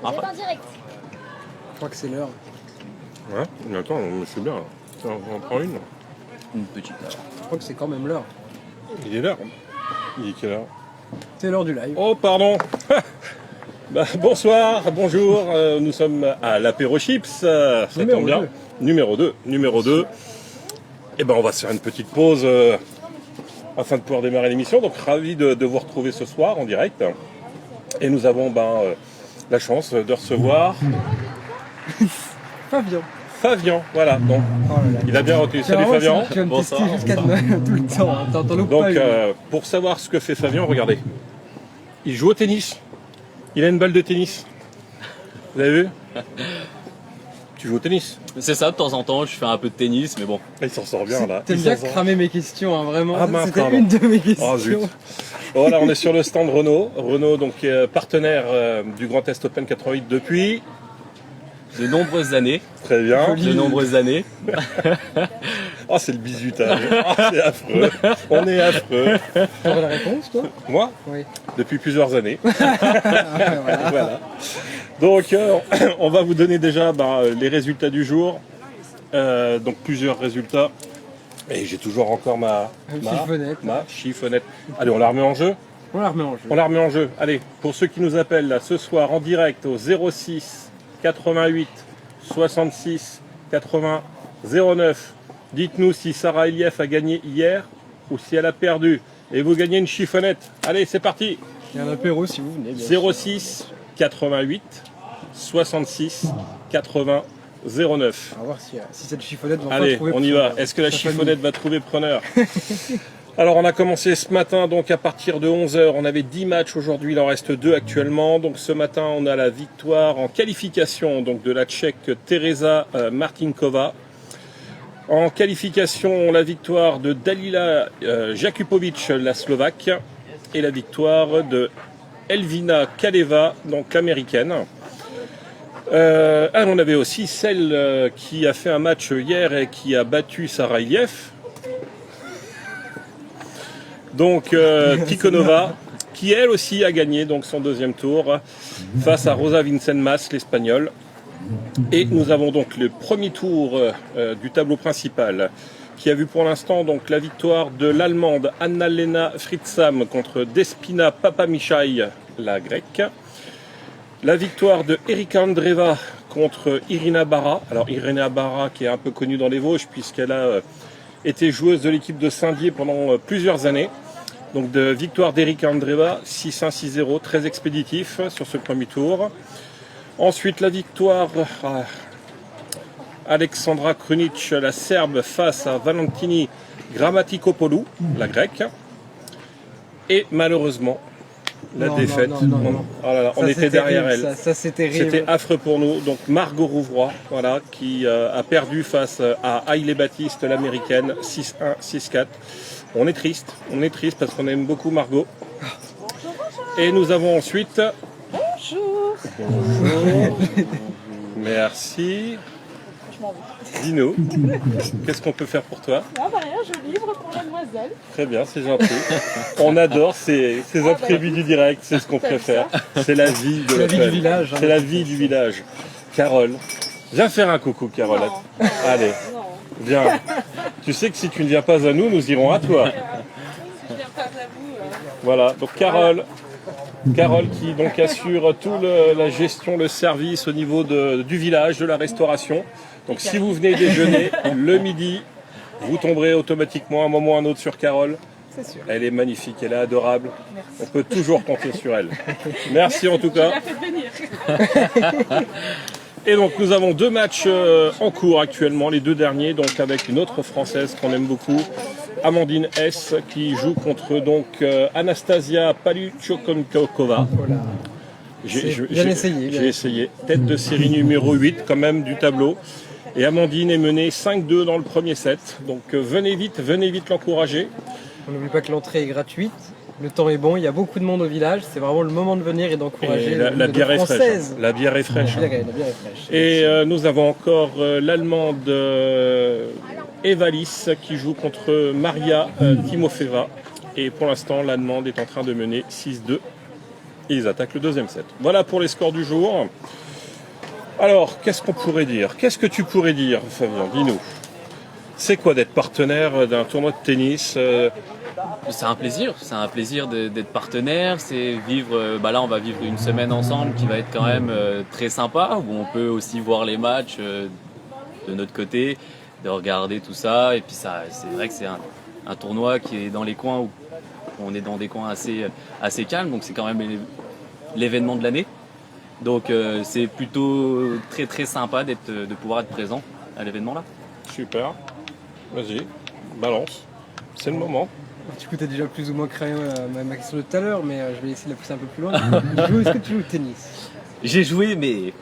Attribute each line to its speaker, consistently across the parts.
Speaker 1: Vous êtes en direct.
Speaker 2: Je crois que c'est l'heure.
Speaker 3: Ouais, mais attends, c'est bien. On en prend une.
Speaker 4: Une petite heure.
Speaker 2: Je crois que c'est quand même l'heure.
Speaker 3: Il est l'heure. Il est quelle heure?
Speaker 2: C'est l'heure du live.
Speaker 3: Oh, pardon. Bonsoir, bonjour. Nous sommes à l'apéro chips. Ça tombe bien. Numéro 2. Et ben, on va se faire une petite pause afin de pouvoir démarrer l'émission. Donc, ravi de vous retrouver ce soir en direct. Et nous avons la chance de recevoir Fabian, voilà. Donc, il a bien retenu. Salut Fabian.
Speaker 2: Tu vas me tester jusqu'à demain, tout le temps. T'en loupes pas.
Speaker 3: Donc, pour savoir ce que fait Fabian, regardez. Il joue au tennis. Il a une balle de tennis. Vous avez vu? Tu joues au tennis?
Speaker 4: C'est ça, de temps en temps, je fais un peu de tennis, mais bon.
Speaker 3: Il s'en sort bien là.
Speaker 2: T'aimes bien cramer mes questions, hein, vraiment.
Speaker 3: Ah, mince,
Speaker 2: C'était
Speaker 3: pardon.
Speaker 2: une de mes questions.
Speaker 3: Oh zut. Voilà, on est sur le stand Renault. Renault, donc partenaire du Grand Est Open 88 depuis
Speaker 4: De nombreuses années.
Speaker 3: Très bien.
Speaker 4: De nombreuses années.
Speaker 3: Oh, c'est le bizutage. Oh, c'est affreux. On est affreux.
Speaker 2: T'aurais la réponse, toi?
Speaker 3: Moi?
Speaker 2: Oui.
Speaker 3: Depuis plusieurs années.
Speaker 2: Voilà.
Speaker 3: Voilà. Donc, on va vous donner déjà les résultats du jour. Donc, plusieurs résultats. Et j'ai toujours encore ma chiffonnette. Allez, on la remet en jeu.
Speaker 2: On la remet en jeu.
Speaker 3: On la remet en jeu. Allez, pour ceux qui nous appellent là, ce soir en direct au 06 88 66 80 09, dites-nous si Sarah Elief a gagné hier ou si elle a perdu. Et vous gagnez une chiffonnette. Allez, c'est parti.
Speaker 2: Il y a un apéro si vous venez. Bien sûr.
Speaker 3: 06 88 66 80 09.
Speaker 2: On va voir si cette chiffonnette va
Speaker 3: Allez,
Speaker 2: trouver
Speaker 3: on y
Speaker 2: preneur.
Speaker 3: va. Est-ce que la
Speaker 2: Sa
Speaker 3: chiffonnette va trouver preneur? Alors, on a commencé ce matin, donc à partir de 11h. On avait 10 matchs aujourd'hui, il en reste 2 actuellement. Donc ce matin, on a la victoire en qualification donc de la Tchèque Teresa Martinkova. En qualification, la victoire de Dalila Jakupovic, la Slovaque. Et la victoire de Elvina Kaleva, donc l'américaine. On avait aussi celle qui a fait un match hier et qui a battu Sarah Elief. Donc Tikhonova, qui elle aussi a gagné donc son deuxième tour face à Rosa Vincenmas, l'Espagnole. Et nous avons donc le premier tour du tableau principal, qui a vu pour l'instant donc la victoire de l'Allemande Anna-Lena Fritsam contre Despina Papamichai, la Grecque. La victoire de Erika Andreeva contre Irina Bara. Alors Irina Bara qui est un peu connue dans les Vosges puisqu'elle a été joueuse de l'équipe de Saint-Dié pendant plusieurs années. Donc de victoire d'Erika Andreeva, 6-1, 6-0, très expéditif sur ce premier tour. Ensuite la victoire Alexandra Krunic, la Serbe, face à Valentini Grammatikopoulou, la Grecque. Et malheureusement, la défaite.
Speaker 2: Non.
Speaker 3: Oh là là, on
Speaker 2: Ça,
Speaker 3: était
Speaker 2: c'est
Speaker 3: derrière
Speaker 2: terrible,
Speaker 3: elle.
Speaker 2: Ça, c'est terrible.
Speaker 3: C'était affreux pour nous. Donc Margot Rouvroy, voilà, qui a perdu face à Hailey Baptiste, l'américaine, 6-1, 6-4. On est triste parce qu'on aime beaucoup Margot. Et nous avons ensuite...
Speaker 1: Bonjour.
Speaker 3: Merci.
Speaker 1: Je m'en vais.
Speaker 3: Dis-nous, qu'est-ce qu'on peut faire pour toi?
Speaker 1: Ah bah rien, je livre pour mademoiselle.
Speaker 3: Très bien, c'est gentil. On adore ces imprévus du direct, c'est ce qu'on préfère. C'est la vie de
Speaker 2: C'est la vie
Speaker 3: l'hôtel.
Speaker 2: du village, hein.
Speaker 3: C'est la vie du village. Carole, viens faire un coucou, Carole.
Speaker 1: Non.
Speaker 3: Allez,
Speaker 1: Non.
Speaker 3: viens. Tu sais que si tu ne viens pas à nous, nous irons à toi.
Speaker 1: Je viens pas à vous.
Speaker 3: Voilà, donc Carole qui donc assure tout la gestion, le service au niveau du village, de la restauration. Donc si vous venez déjeuner le midi, vous tomberez automatiquement à un moment ou à un autre sur Carole.
Speaker 1: C'est sûr.
Speaker 3: Elle est magnifique, elle est adorable.
Speaker 1: Merci.
Speaker 3: On peut toujours compter sur elle. Merci en tout cas.
Speaker 1: La faites venir.
Speaker 3: Et donc nous avons 2 matchs en cours actuellement, les 2 derniers, donc avec une autre Française qu'on aime beaucoup, Amandine S, qui joue contre donc Anastasia Paluchokonkova. J'ai essayé. Tête de série numéro 8 quand même du tableau. Et Amandine est menée 5-2 dans le premier set. Donc venez vite l'encourager.
Speaker 2: On n'oublie pas que l'entrée est gratuite. Le temps est bon, il y a beaucoup de monde au village. C'est vraiment le moment de venir et d'encourager
Speaker 3: la bière est fraîche. La bière est fraîche.
Speaker 2: La bière est fraîche.
Speaker 3: Et nous avons encore l'Allemande Evalis qui joue contre Maria Timofeva. Et pour l'instant, l'Allemande est en train de mener 6-2. Ils attaquent le deuxième set. Voilà pour les scores du jour. Alors, qu'est-ce qu'on pourrait dire? Qu'est-ce que tu pourrais dire, Fabien? Dis-nous. C'est quoi d'être partenaire d'un tournoi de tennis
Speaker 4: C'est un plaisir d'être partenaire, c'est vivre, là on va vivre une semaine ensemble qui va être quand même très sympa, où on peut aussi voir les matchs de notre côté, de regarder tout ça, et puis ça, c'est vrai que c'est un tournoi qui est dans les coins où on est dans des coins assez calmes, donc c'est quand même l'événement de l'année. Donc c'est plutôt très très sympa de pouvoir être présent à l'événement là.
Speaker 3: Super. Vas-y, balance. C'est le moment.
Speaker 2: Du coup, tu as déjà plus ou moins créé ma question de tout à l'heure, mais je vais essayer de la pousser un peu plus loin. Est-ce que tu joues au tennis?
Speaker 4: J'ai joué, mais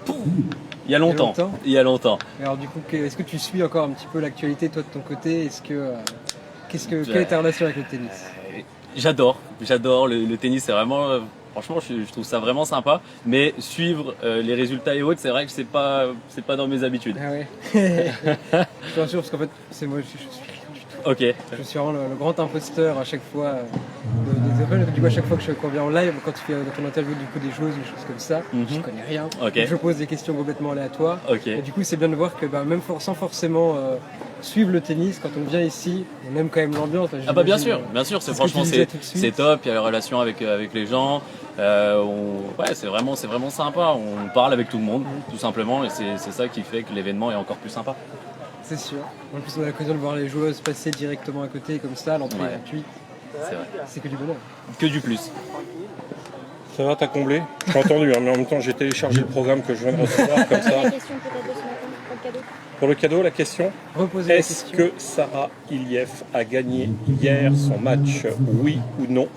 Speaker 4: il y a longtemps. Il y a longtemps.
Speaker 2: Et alors du coup, est-ce que tu suis encore un petit peu l'actualité toi de ton côté? Quelle est ta relation avec le tennis?
Speaker 4: J'adore le tennis, c'est vraiment, franchement, je trouve ça vraiment sympa. Mais suivre les résultats et autres, c'est vrai que c'est pas dans mes habitudes.
Speaker 2: Ah ouais. Je suis sûr parce qu'en fait, c'est moi, je suis
Speaker 4: Ok.
Speaker 2: Je suis vraiment le grand imposteur à chaque fois des appels. Du coup, à chaque fois qu'on vient en live, quand tu fais dans ton interview du coup des choses, des choses comme ça, je connais rien.
Speaker 4: Ok.
Speaker 2: Donc, je pose des questions complètement aléatoires.
Speaker 4: Ok.
Speaker 2: Et du coup, c'est bien de voir que même sans forcément suivre le tennis, quand on vient ici, on aime quand même l'ambiance.
Speaker 4: Ah bah bien sûr, c'est franchement c'est top. Il y a la relation avec les gens. C'est vraiment sympa. On parle avec tout le monde, tout simplement, et c'est ça qui fait que l'événement est encore plus sympa.
Speaker 2: C'est sûr. En plus, on a l'occasion de voir les joueuses passer directement à côté, comme ça, l'entrée est gratuite.
Speaker 4: C'est vrai.
Speaker 2: C'est que du bonheur.
Speaker 4: Que du plus.
Speaker 3: Ça va, t'as comblé? J'ai entendu, mais en même temps, j'ai téléchargé le programme que je viens de recevoir comme ça.
Speaker 5: La question peut-être de ce matin pour le cadeau.
Speaker 3: Pour le cadeau, la question?
Speaker 2: Reposer la
Speaker 3: Est-ce
Speaker 2: question.
Speaker 3: que Sarah Ilief a gagné hier son match? Oui ou non?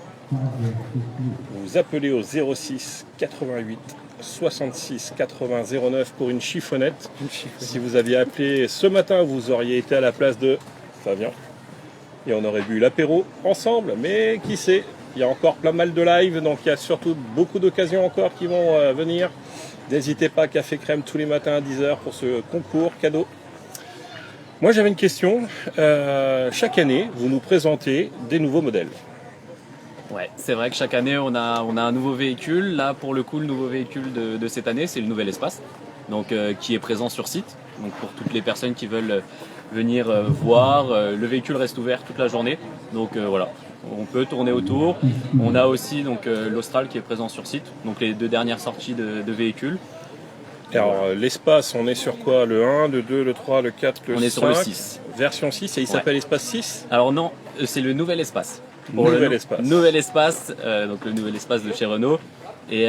Speaker 3: Vous appelez au 06 88 66 80 09 pour une chiffonnette. Si vous aviez appelé ce matin, vous auriez été à la place de Fabien. Et on aurait bu l'apéro ensemble. Mais qui sait, il y a encore plein mal de live, donc il y a surtout beaucoup d'occasions encore qui vont venir. N'hésitez pas, Café Crème tous les matins à 10h pour ce concours cadeau. Moi j'avais une question. Chaque année, vous nous présentez des nouveaux modèles.
Speaker 4: Ouais, c'est vrai que chaque année on a un nouveau véhicule. Là pour le coup le nouveau véhicule de cette année c'est le Nouvel Espace, donc qui est présent sur site. Donc pour toutes les personnes qui veulent venir voir, le véhicule reste ouvert toute la journée. Donc voilà, on peut tourner autour. On a aussi donc l'Austral qui est présent sur site, donc les 2 dernières sorties de véhicules.
Speaker 3: Alors l'espace, on est sur quoi? Le 1, le 2, le 3, le 4, le 5?
Speaker 4: On est sur le 6.
Speaker 3: Version 6 et il s'appelle Espace 6?
Speaker 4: Alors non, c'est le Nouvel Espace.
Speaker 3: Espace.
Speaker 4: Nouvel Espace, donc le Nouvel Espace de chez Renault. Et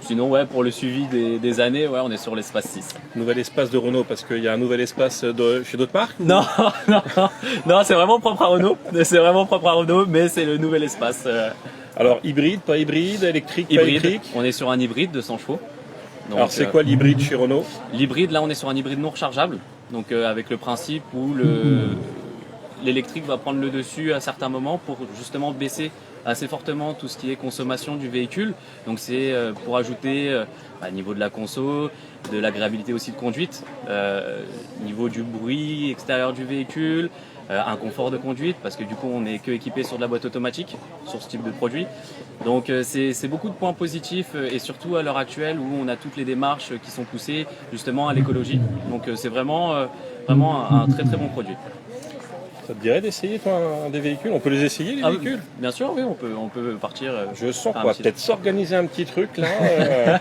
Speaker 4: sinon, pour le suivi des années, on est sur l'Espace 6.
Speaker 3: Nouvel espace de Renault, parce qu'il y a un nouvel espace chez d'autres marques?
Speaker 4: Non, c'est vraiment propre à Renault. C'est vraiment propre à Renault, mais c'est le Nouvel Espace.
Speaker 3: Alors hybride, pas hybride, électrique, pas électrique?
Speaker 4: On est sur un hybride de 100 chevaux. Donc,
Speaker 3: alors c'est quoi l'hybride chez Renault?
Speaker 4: L'hybride, là on est sur un hybride non rechargeable. Donc avec le principe où l'électrique va prendre le dessus à certains moments pour justement baisser assez fortement tout ce qui est consommation du véhicule. Donc c'est pour ajouter niveau de la conso, de l'agréabilité aussi de conduite, niveau du bruit extérieur du véhicule, un confort de conduite parce que du coup on n'est que équipé sur de la boîte automatique sur ce type de produit. Donc c'est beaucoup de points positifs et surtout à l'heure actuelle où on a toutes les démarches qui sont poussées justement à l'écologie. Donc c'est vraiment un très très bon produit.
Speaker 3: Ça te dirait d'essayer toi un des véhicules? On peut les essayer les véhicules?
Speaker 4: Bien sûr, oui, on peut partir.
Speaker 3: Je sens qu'on va peut-être s'organiser un petit truc là.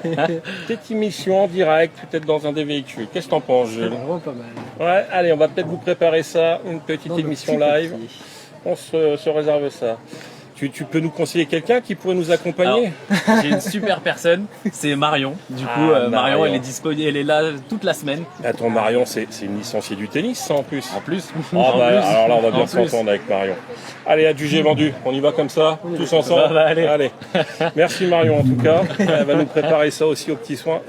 Speaker 3: Petite émission en direct, peut-être dans un des véhicules. Qu'est-ce que t'en penses, Jules?
Speaker 2: Vraiment pas mal.
Speaker 3: Ouais, allez, on va peut-être vous préparer ça, une petite émission live. On se réserve ça. Tu peux nous conseiller quelqu'un qui pourrait nous accompagner?
Speaker 4: Alors, j'ai une super personne, c'est Marion. Du coup, Marion, elle est disponible, elle est là toute la semaine.
Speaker 3: Attends, Marion, c'est une licenciée du tennis, ça en plus.
Speaker 4: En plus.
Speaker 3: Alors là, on va bien s'entendre avec Marion. Allez, adjugé vendu, on y va comme ça, tous ensemble. Allez. Merci Marion en tout cas, elle va nous préparer ça aussi aux petits soins.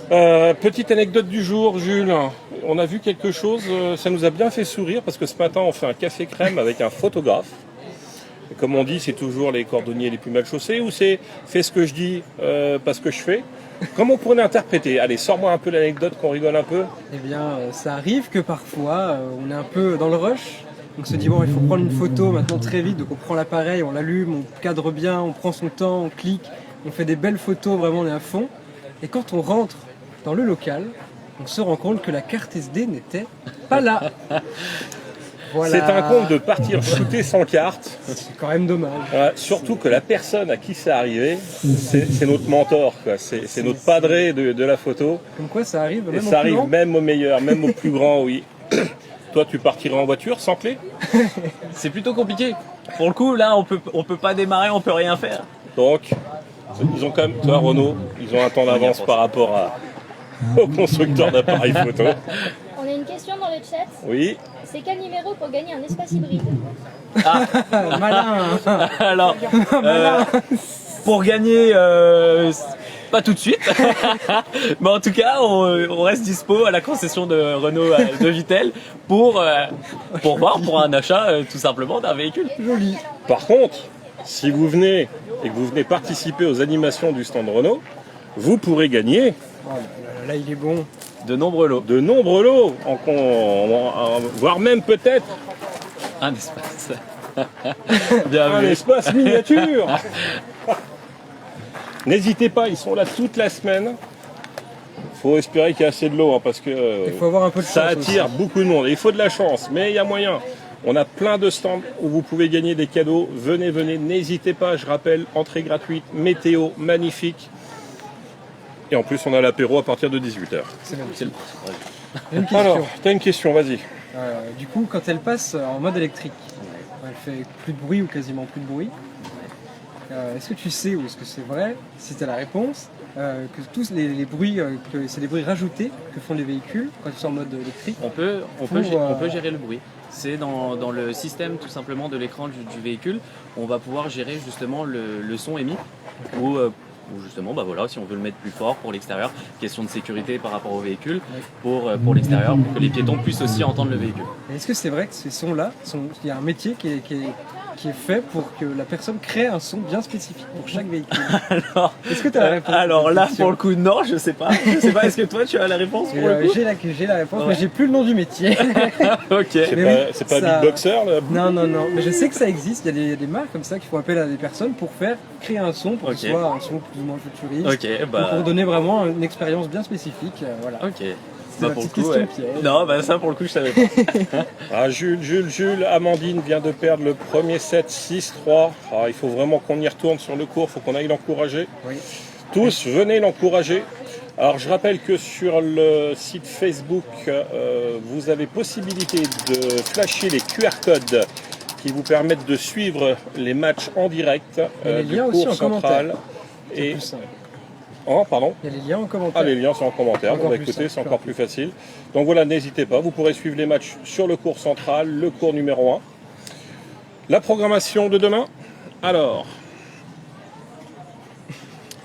Speaker 3: Petite anecdote du jour, Jules. On a vu quelque chose, ça nous a bien fait sourire parce que ce matin, on fait un café crème avec un photographe. Comme on dit, c'est toujours les cordonniers les plus mal chaussés ou c'est fais ce que je dis, pas ce que je fais? Comment on pourrait l'interpréter? Allez, sors-moi un peu l'anecdote, qu'on rigole un peu.
Speaker 2: Eh bien, ça arrive que parfois, on est un peu dans le rush. Donc on se dit, bon, il faut prendre une photo maintenant très vite. Donc on prend l'appareil, on l'allume, on cadre bien, on prend son temps, on clique. on fait des belles photos, vraiment on est à fond. Et quand on rentre dans le local, on se rend compte que la carte SD n'était pas là. Voilà.
Speaker 3: C'est un compte de partir shooter sans carte.
Speaker 2: C'est quand même dommage.
Speaker 3: Ouais, surtout que la personne à qui c'est arrivé, c'est notre mentor, quoi. C'est notre padré de la photo.
Speaker 2: Comme quoi ça arrive
Speaker 3: Et
Speaker 2: même
Speaker 3: ça
Speaker 2: au plus
Speaker 3: arrive
Speaker 2: grand.
Speaker 3: même aux meilleurs, même aux plus grands, oui. Toi, tu partirais en voiture sans clé?
Speaker 4: C'est plutôt compliqué. Pour le coup, là, on peut pas démarrer, on peut rien faire.
Speaker 3: Donc, ils ont quand même, toi Renault, ils ont un temps d'avance par rapport aux constructeurs d'appareils photo.
Speaker 5: On a une question dans le chat.
Speaker 3: Oui.
Speaker 5: C'est quel numéro pour gagner un espace hybride?
Speaker 2: Malin.
Speaker 4: Alors, pour gagner, pas tout de suite, mais en tout cas, on reste dispo à la concession de Renault de Vittel pour voir pour un achat tout simplement d'un véhicule.
Speaker 2: Joli.
Speaker 3: Par contre, si vous venez et que vous venez participer aux animations du stand Renault, vous pourrez gagner
Speaker 2: Oh là, il est bon.
Speaker 4: De nombreux lots,
Speaker 3: de nombreux lots, voire même peut-être
Speaker 4: un espace. Bien
Speaker 3: un
Speaker 4: vu.
Speaker 3: espace miniature. N'hésitez pas, ils sont là toute la semaine. Faut espérer qu'il y a assez de lots, hein, parce que
Speaker 2: Il faut avoir un peu de
Speaker 3: ça
Speaker 2: chance
Speaker 3: attire
Speaker 2: aussi.
Speaker 3: beaucoup de monde. Il faut de la chance, mais il y a moyen. On a plein de stands où vous pouvez gagner des cadeaux. Venez, n'hésitez pas. Je rappelle, entrée gratuite, météo magnifique. Et en plus, on a l'apéro à partir de 18h.
Speaker 2: C'est magnifique.
Speaker 4: C'est le principe.
Speaker 2: J'ai une question.
Speaker 3: Alors, t'as une question, vas-y.
Speaker 2: Du coup, quand elle passe en mode électrique, elle fait plus de bruit ou quasiment plus de bruit. Est-ce que tu sais, ou est-ce que c'est vrai, si tu as la réponse, que tous les bruits, que c'est des bruits rajoutés que font les véhicules quand ils sont en mode électrique?
Speaker 4: On peut gérer le bruit. C'est dans le système tout simplement de l'écran du véhicule. On va pouvoir gérer justement le son émis ou justement voilà, si on veut le mettre plus fort pour l'extérieur, question de sécurité par rapport au véhicule, pour l'extérieur, pour que les piétons puissent aussi entendre le véhicule.
Speaker 2: Et est-ce que c'est vrai que ces sons-là, il y a un métier qui est fait pour que la personne crée un son bien spécifique pour chaque véhicule? Est-ce que tu as la réponse?
Speaker 4: Alors là, pour le coup, non, je sais pas. Est-ce que toi, tu as la réponse pour le coup?
Speaker 2: J'ai la réponse,
Speaker 4: Ouais.
Speaker 2: mais j'ai plus le nom du métier.
Speaker 4: Ok.
Speaker 3: C'est pas
Speaker 2: ça-
Speaker 3: beatboxer, là?
Speaker 2: Non, mais je sais que ça existe. Il y a des marques comme ça qui font appel à des personnes pour créer un son, pour que ce
Speaker 4: Ok.
Speaker 2: soit un son plus ou moins futuriste,
Speaker 4: Ok,
Speaker 2: pour donner vraiment une expérience bien spécifique. Voilà.
Speaker 4: Ok.
Speaker 2: C'est la
Speaker 4: pour le
Speaker 2: petite
Speaker 4: coup,
Speaker 2: question
Speaker 4: ouais.
Speaker 2: piège.
Speaker 4: Non, ça pour le coup, je savais pas.
Speaker 3: Ah, Jules, Amandine vient de perdre le premier set 6-3. Ah, il faut vraiment qu'on y retourne sur le court, il faut qu'on aille l'encourager.
Speaker 2: Oui.
Speaker 3: Tous, venez l'encourager. Alors, je rappelle que sur le site Facebook, vous avez possibilité de flasher les QR codes qui vous permettent de suivre les matchs en direct
Speaker 2: Il y a les
Speaker 3: du
Speaker 2: liens aussi
Speaker 3: cours
Speaker 2: en
Speaker 3: central.
Speaker 2: C'est
Speaker 3: Et...
Speaker 2: plus simple.
Speaker 3: Oh, pardon.
Speaker 2: Il y a les liens en commentaire.
Speaker 3: Ah, les liens sont en commentaire.
Speaker 2: Encore
Speaker 3: Bon, bah,
Speaker 2: plus
Speaker 3: écoutez,
Speaker 2: simple,
Speaker 3: c'est encore plus facile. Donc voilà, n'hésitez pas. Vous pourrez suivre les matchs sur le cours central, le cours numéro 1. La programmation de demain. Alors,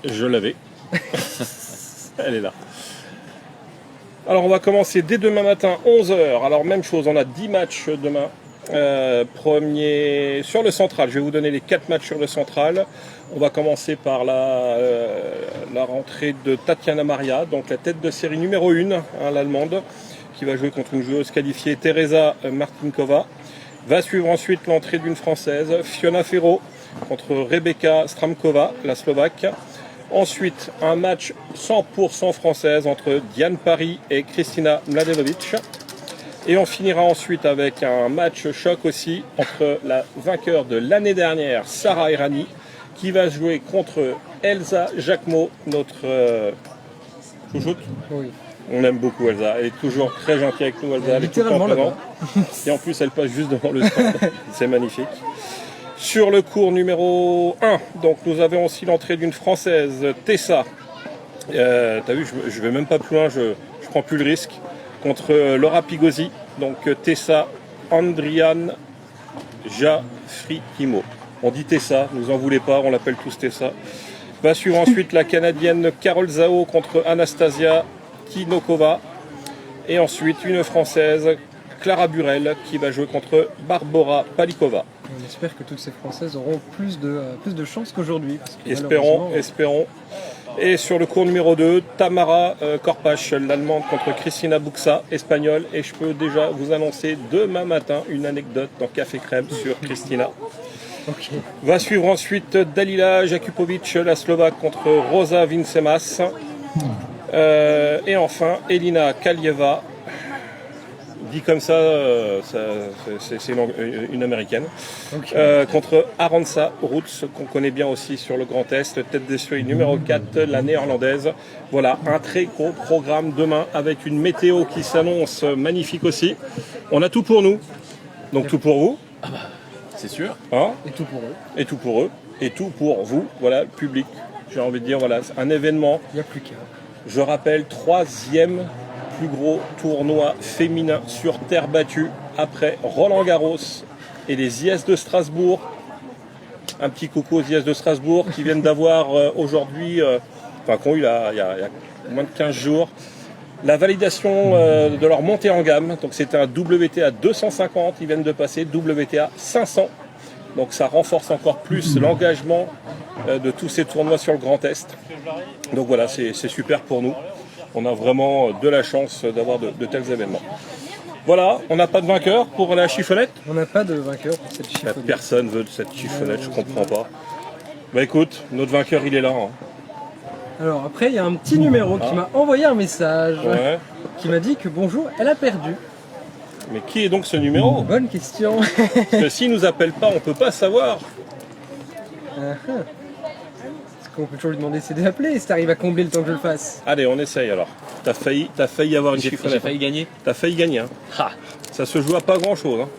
Speaker 3: je l'avais. Elle est là. Alors, on va commencer dès demain matin, 11h. Alors, même chose, on a 10 matchs demain. Premier sur le central, je vais vous donner les 4 matchs sur le central. On va commencer par la rentrée de Tatiana Maria, donc la tête de série numéro 1, l'allemande, qui va jouer contre une joueuse qualifiée, Teresa Martinkova. Va suivre ensuite l'entrée d'une française, Fiona Ferro, contre Rebecca Stramkova, la slovaque. Ensuite, un match 100% française entre Diane Paris et Kristina Mladenovic. Et on finira ensuite avec un match choc aussi entre la vainqueur de l'année dernière, Sarah Errani, qui va jouer contre Elsa Jacquemot, notre chouchoute.
Speaker 2: Oui.
Speaker 3: On aime beaucoup Elsa, elle est toujours très gentille avec nous, Elsa, elle est tout le temps
Speaker 2: Littéralement
Speaker 3: présente. Et en plus, elle passe juste devant le stand, c'est magnifique. Sur le cours numéro 1, donc nous avons aussi l'entrée d'une Française, Tessa. T'as vu, je vais même pas plus loin, je prends plus le risque. Contre Laura Pigosi, donc Tessa Andrian Jafrikimo. On dit Tessa, ne nous en voulez pas, on l'appelle tous Tessa. Va suivre ensuite la Canadienne Carole Zhao contre Anastasia Kinokova. Et ensuite une Française, Clara Burel, qui va jouer contre Barbara Palikova.
Speaker 2: On espère que toutes ces Françaises auront plus de chance qu'aujourd'hui. parce que
Speaker 3: Espérons,
Speaker 2: malheureusement,
Speaker 3: espérons. Et sur le cours numéro 2, Tamara Korpasch, l'allemande contre Cristina Buxa, espagnole. Et je peux déjà vous annoncer demain matin une anecdote dans Café Crème sur Cristina.
Speaker 2: Ok.
Speaker 3: Va suivre ensuite Dalila Jakupovic, la Slovaque, contre Rosa Vincemas. Et enfin, Elina Kalieva. Dit comme ça, c'est une américaine.
Speaker 2: Ok.
Speaker 3: Contre Arantxa Roots, qu'on connaît bien aussi sur le Grand Est, tête de série numéro 4, la néerlandaise. Voilà, un très gros programme demain avec une météo qui s'annonce magnifique aussi. On a tout pour nous, donc tout pour vous.
Speaker 4: C'est sûr.
Speaker 3: Hein,
Speaker 2: Et tout pour eux.
Speaker 3: et tout pour eux, et tout pour vous, voilà, le public. J'ai envie de dire, voilà, c'est un événement,
Speaker 2: Il n'y a plus qu'à.
Speaker 3: je rappelle, 3e plus gros tournoi féminin sur terre battue, après Roland Garros et les IS de Strasbourg. Un petit coucou aux IS de Strasbourg qui viennent d'avoir aujourd'hui, enfin qui ont eu il y a moins de 15 jours, la validation de leur montée en gamme. Donc c'était un WTA 250, ils viennent de passer WTA 500. Donc ça renforce encore plus l'engagement de tous ces tournois sur le Grand Est. Donc voilà, c'est super pour nous. On a vraiment de la chance d'avoir de tels événements. Voilà, on n'a pas de vainqueur pour la chiffonnette.
Speaker 2: On n'a pas de vainqueur pour cette chiffonnette.
Speaker 3: Personne veut de cette chiffonnette, je comprends pas. Bah écoute, notre vainqueur il est là. Hein.
Speaker 2: Alors après, il y a un petit numéro qui m'a envoyé un message,
Speaker 3: Ouais.
Speaker 2: qui m'a dit que bonjour, elle a perdu.
Speaker 3: Mais qui est donc ce numéro?
Speaker 2: Bonne question.
Speaker 3: Parce que s'il nous appelle pas, on peut pas savoir.
Speaker 2: Est-ce qu'on peut toujours lui demander c'est d'appeler si t'arrives à combler le temps que je le fasse?
Speaker 3: Allez, on essaye alors. T'as failli avoir une
Speaker 4: J'ai
Speaker 3: chiffonnette.
Speaker 4: failli gagner.
Speaker 3: T'as failli gagner. Hein.
Speaker 4: Ha.
Speaker 3: Ça se joue à pas grand chose. Hein.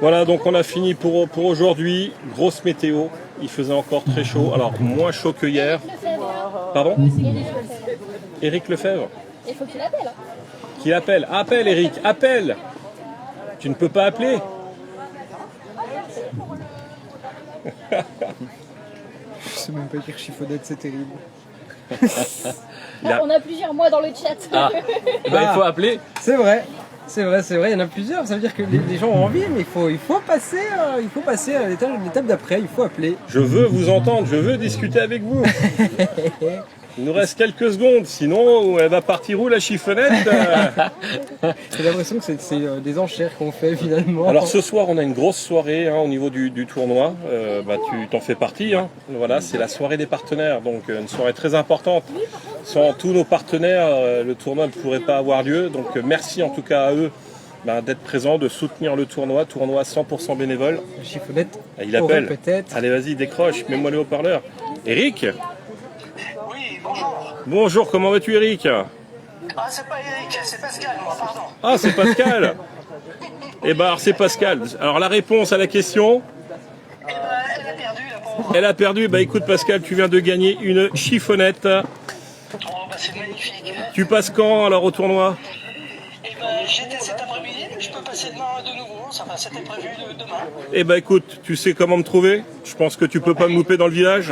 Speaker 3: Voilà, donc on a fini pour aujourd'hui. Grosse météo. Il faisait encore très chaud. Alors, moins chaud que hier.
Speaker 5: Lefebvre.
Speaker 3: Pardon?
Speaker 5: Éric Lefebvre.
Speaker 3: Éric Lefebvre.
Speaker 5: Il faut qu'il appelle. Hein.
Speaker 3: Qui appelle? Appelle, Éric, appelle! Tu ne peux pas appeler?
Speaker 2: Je sais même pas écrire chiffonnette, c'est terrible.
Speaker 3: a-
Speaker 5: On a plusieurs mois dans le chat.
Speaker 4: Ah. Bah, il faut appeler.
Speaker 2: C'est vrai, il y en a plusieurs. Ça veut dire que les gens ont envie, mais il faut passer à l'étape d'après, il faut appeler.
Speaker 3: Je veux vous entendre, je veux discuter avec vous. Il nous reste quelques secondes, sinon elle va partir où la chiffonnette?
Speaker 2: J'ai l'impression que c'est des enchères qu'on fait finalement.
Speaker 3: Alors ce soir on a une grosse soirée hein, au niveau du tournoi, tu t'en fais partie, hein. Voilà, c'est la soirée des partenaires, donc une soirée très importante. Sans tous nos partenaires, le tournoi ne pourrait pas avoir lieu, donc merci en tout cas à eux d'être présents, de soutenir le tournoi 100% bénévole.
Speaker 2: La chiffonnette,
Speaker 3: Et il appelle.
Speaker 2: peut-être.
Speaker 3: Allez vas-y, décroche, mets-moi le haut-parleur. Eric?
Speaker 6: Oui, bonjour.
Speaker 3: Bonjour, comment vas-tu Eric?
Speaker 6: Ah, c'est pas Eric, c'est Pascal, moi, pardon.
Speaker 3: Ah, c'est Pascal. Eh ben, alors c'est Pascal. Alors la réponse à la question,
Speaker 6: Eh ben, elle a perdu, la pauvre.
Speaker 3: elle a perdu. Bah écoute Pascal, tu viens de gagner une chiffonnette.
Speaker 6: Oh, bah, c'est magnifique.
Speaker 3: Tu passes quand alors au tournoi?
Speaker 6: Eh ben, j'étais cet après-midi, je peux passer demain de nouveau. Enfin, c'était prévu demain.
Speaker 3: Eh ben écoute, tu sais comment me trouver? Je pense que tu peux pas me louper dans le village.
Speaker 6: Je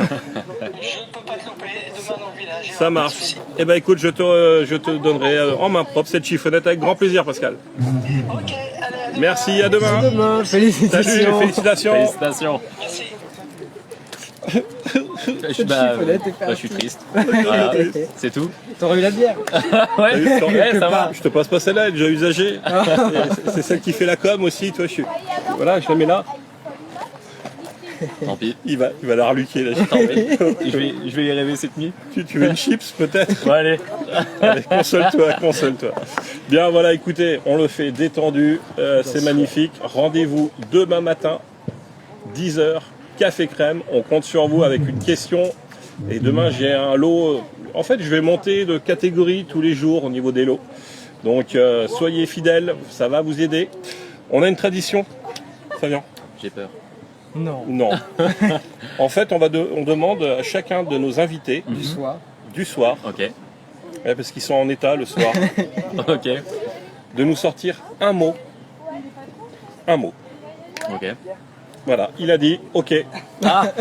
Speaker 6: peux pas te louper demain dans le village.
Speaker 3: Ça
Speaker 6: pas de
Speaker 3: marche.
Speaker 6: souci.
Speaker 3: Eh ben écoute, je te donnerai en main propre cette chiffonnette avec grand plaisir Pascal.
Speaker 6: Ok, allez,
Speaker 3: Merci, à demain.
Speaker 2: À demain, félicitations.
Speaker 3: Salut, félicitations.
Speaker 4: Félicitations.
Speaker 6: merci.
Speaker 4: Je suis,
Speaker 2: chiffonnette est
Speaker 4: je suis
Speaker 2: partie.
Speaker 4: triste. Voilà, c'est tout.
Speaker 2: T'aurais eu la bière.
Speaker 4: Ouais,
Speaker 3: T'as eu-
Speaker 4: ouais, ça va.
Speaker 3: Je te passe pas celle-là, elle est déjà usagée. C'est celle qui fait la com aussi, toi. Voilà, je la mets là.
Speaker 4: Tant pis.
Speaker 3: Il va la reluquer là.
Speaker 4: Tant pis. Je vais y rêver cette nuit.
Speaker 3: Tu veux une chips peut-être?
Speaker 4: Bon, allez.
Speaker 3: Allez, console-toi, console-toi. Bien, voilà, écoutez, on le fait détendu, c'est magnifique. Rendez-vous demain matin, 10h, café crème. On compte sur vous avec une question. Et demain, j'ai un lot. En fait, je vais monter de catégorie tous les jours au niveau des lots. Donc, soyez fidèles, ça va vous aider. On a une tradition, Fabien?
Speaker 4: J'ai peur.
Speaker 2: Non,
Speaker 3: Non. En fait, on demande à chacun de nos invités
Speaker 2: du soir.
Speaker 3: du soir,
Speaker 4: Ok.
Speaker 3: parce qu'ils sont en état le soir,
Speaker 4: Ok.
Speaker 3: de nous sortir un mot. Un mot.
Speaker 4: Ok.
Speaker 3: Voilà, il a dit OK.
Speaker 4: Ah,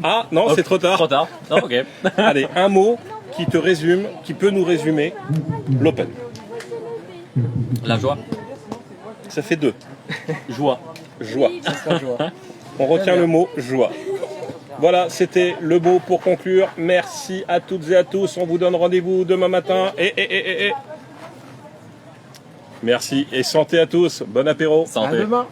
Speaker 3: Ah non, c'est trop tard.
Speaker 4: trop tard. Non, ok.
Speaker 3: Allez, un mot qui te résume, qui peut nous résumer l'Open.
Speaker 4: La joie.
Speaker 3: Ça fait 2.
Speaker 4: Joie.
Speaker 3: Joie.
Speaker 2: Ça sera joie.
Speaker 3: On retient le mot joie. Voilà, c'était le mot pour conclure. Merci à toutes et à tous. On vous donne rendez-vous demain matin. Et. Merci et santé à tous. Bon apéro.
Speaker 2: À
Speaker 4: Santé.
Speaker 2: demain.